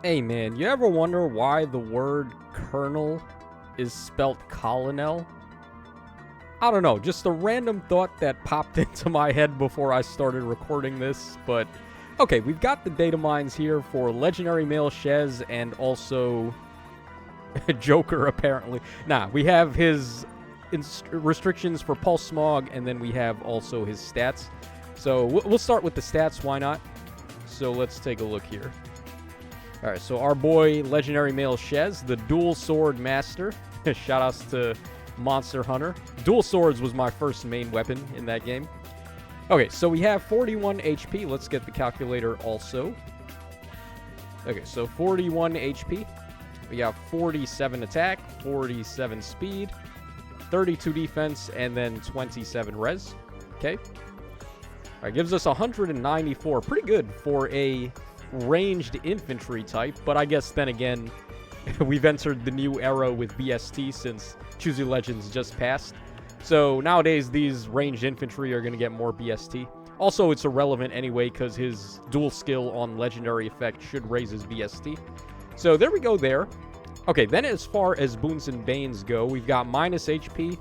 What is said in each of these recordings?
Hey man, you ever wonder why the word colonel is spelt colonel? I don't know, just a random thought that popped into my head before I started recording this, but okay, we've got the data mines here for legendary male Shez and also Joker apparently. Nah, we have his restrictions for Pulse Smog and then we have also his stats. So we'll start with the stats, why not? So let's take a look here. Alright, so our boy, legendary male Shez, the dual sword master. Shoutouts to Monster Hunter. Dual swords was my first main weapon in that game. Okay, so we have 41 HP. Let's get the calculator also. Okay, so 41 HP. We got 47 attack, 47 speed, 32 defense, and then 27 res. Okay. Alright, gives us 194. Pretty good for a ranged infantry type, but I guess then again, we've entered the new era with BST since Choose Your Legends just passed. So nowadays, these ranged infantry are going to get more BST. Also, it's irrelevant anyway because his dual skill on legendary effect should raise his BST. So there we go there. Okay, then as far as boons and banes go, we've got minus HP.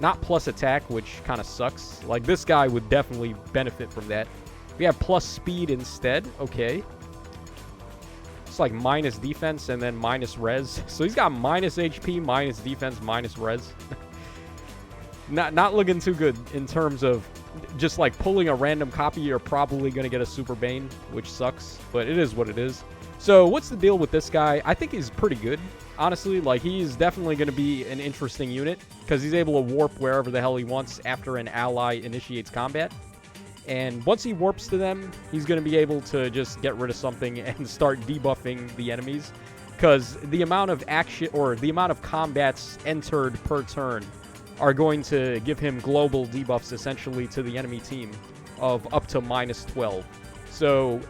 Not plus attack, which kind of sucks. Like, this guy would definitely benefit from that. We have plus speed instead. Okay. It's like minus defense and then minus res. So he's got minus HP, minus defense, minus res. Not looking too good in terms of just like pulling a random copy. You're probably going to get a Super Bane, which sucks. But it is what it is. So what's the deal with this guy? I think he's pretty good. Honestly, like, he's definitely going to be an interesting unit because he's able to warp wherever the hell he wants after an ally initiates combat. And once he warps to them, he's going to be able to just get rid of something and start debuffing the enemies. Because the amount of action, or the amount of combats entered per turn, are going to give him global debuffs, essentially, to the enemy team of up to minus 12. So,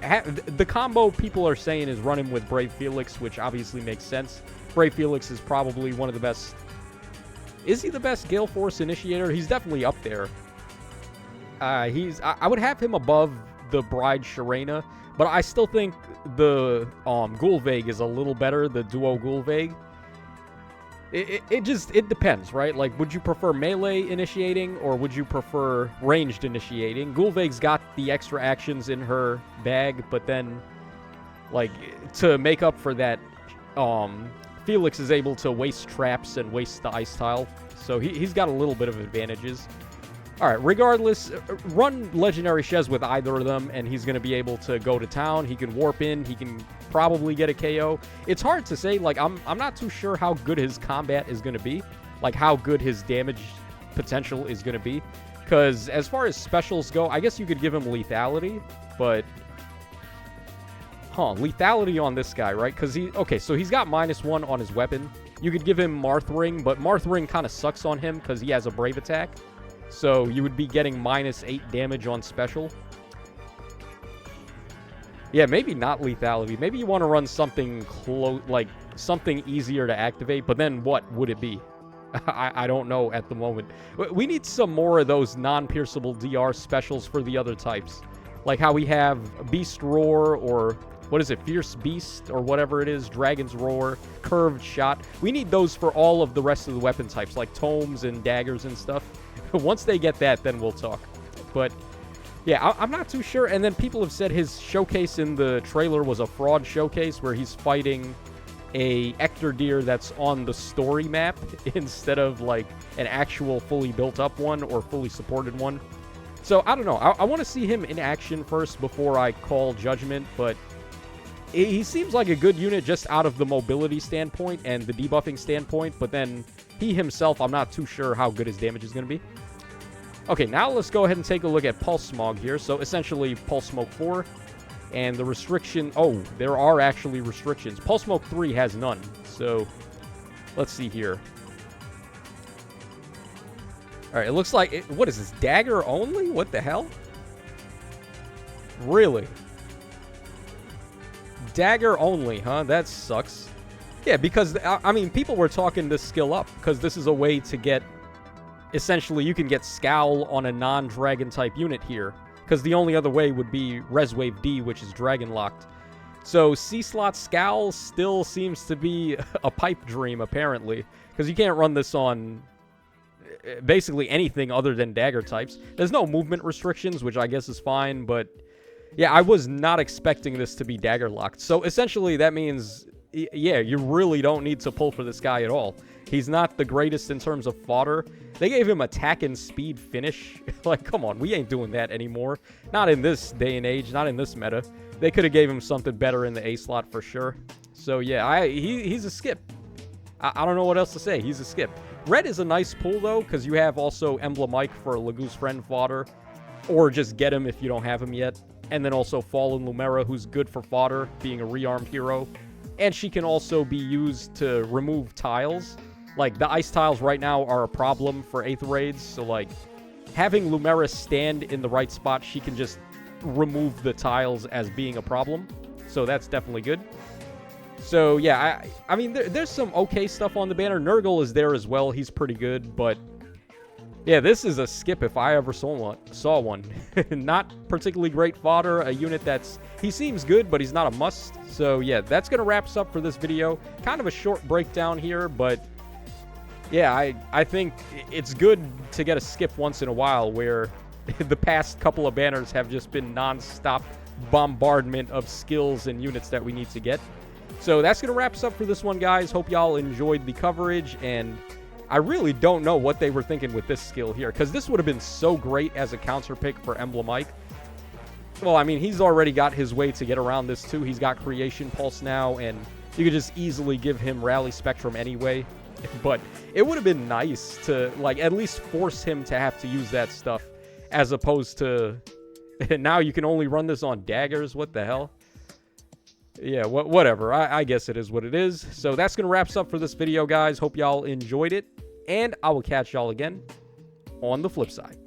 the combo people are saying is running with Brave Felix, which obviously makes sense. Brave Felix is probably one of the best... Is he the best Gale Force initiator? He's definitely up there. I would have him above the Bride Sharena, but I still think the Gulveg is a little better, the Duo Gulveg. It depends, right? Like, would you prefer melee initiating, or would you prefer ranged initiating? Gulveg's got the extra actions in her bag, but then, like, to make up for that, Felix is able to waste traps and waste the ice tile, so he's got a little bit of advantages. Alright, regardless, run Legendary Shez with either of them, and he's going to be able to go to town. He can warp in. He can probably get a KO. It's hard to say. Like, I'm not too sure how good his combat is going to be. Like, how good his damage potential is going to be. Because as far as specials go, I guess you could give him lethality, but... lethality on this guy, right? Because okay, so he's got -1 on his weapon. You could give him Marthring, but Marthring kind of sucks on him because he has a brave attack. So you would be getting -8 damage on special. Yeah, maybe not lethality. Maybe you want to run something close, like something easier to activate. But then what would it be? I don't know at the moment. We need some more of those non-pierceable DR specials for the other types. Like how we have Beast Roar, or what is it, Fierce Beast, or whatever it is, Dragon's Roar, Curved Shot. We need those for all of the rest of the weapon types, like tomes and daggers and stuff. Once they get that, then we'll talk. But, yeah, I'm not too sure. And then people have said his showcase in the trailer was a fraud showcase where he's fighting a Ector Deer that's on the story map instead of, like, an actual fully built-up one or fully supported one. So, I don't know. I want to see him in action first before I call judgment, but he seems like a good unit just out of the mobility standpoint and the debuffing standpoint, but then he himself, I'm not too sure how good his damage is going to be. Okay, now let's go ahead and take a look at Pulse Smog here. So essentially Pulse Smoke 4 and the restriction. Oh, there are actually restrictions. Pulse Smoke 3 has none. So let's see here. All right, it looks like what is this, dagger only? What the hell? Really? Dagger only, huh? That sucks. Yeah, because, I mean, people were talking this skill up, because this is a way to get, essentially, you can get Scowl on a non-dragon type unit here, because the only other way would be Res Wave D, which is dragon locked. So C-Slot Scowl still seems to be a pipe dream, apparently. Because you can't run this on basically anything other than dagger types. There's no movement restrictions, which I guess is fine, but yeah, I was not expecting this to be dagger locked. So essentially that means, yeah, you really don't need to pull for this guy at all. He's not the greatest in terms of fodder. They gave him attack and speed finish. Like, come on, we ain't doing that anymore. Not in this day and age, not in this meta. They could have gave him something better in the A slot for sure. So yeah, he's a skip. I don't know what else to say. He's a skip. Red is a nice pull, though, because you have also Emblem Mike for Lagu's friend fodder. Or just get him if you don't have him yet. And then also Fallen Lumera, who's good for fodder, being a rearmed hero. And she can also be used to remove tiles. Like, the ice tiles right now are a problem for 8th raids. So, like, having Lumera stand in the right spot, she can just remove the tiles as being a problem. So that's definitely good. So, yeah, I mean, there's some okay stuff on the banner. Nurgle is there as well. He's pretty good, but yeah, this is a skip if I ever saw one. Not particularly great fodder, a unit he seems good, but he's not a must. So, yeah, that's going to wrap us up for this video. Kind of a short breakdown here, but yeah, I think it's good to get a skip once in a while where the past couple of banners have just been non-stop bombardment of skills and units that we need to get. So that's going to wrap us up for this one, guys. Hope y'all enjoyed the coverage, and I really don't know what they were thinking with this skill here, because this would have been so great as a counter pick for Emblem Mike. Well, I mean, he's already got his way to get around this, too. He's got Creation Pulse now, and you could just easily give him Rally Spectrum anyway. But it would have been nice to, like, at least force him to have to use that stuff, as opposed to now you can only run this on daggers. What the hell? Yeah, whatever. I guess it is what it is. So that's going to wrap us up for this video, guys. Hope y'all enjoyed it. And I will catch y'all again on the flip side.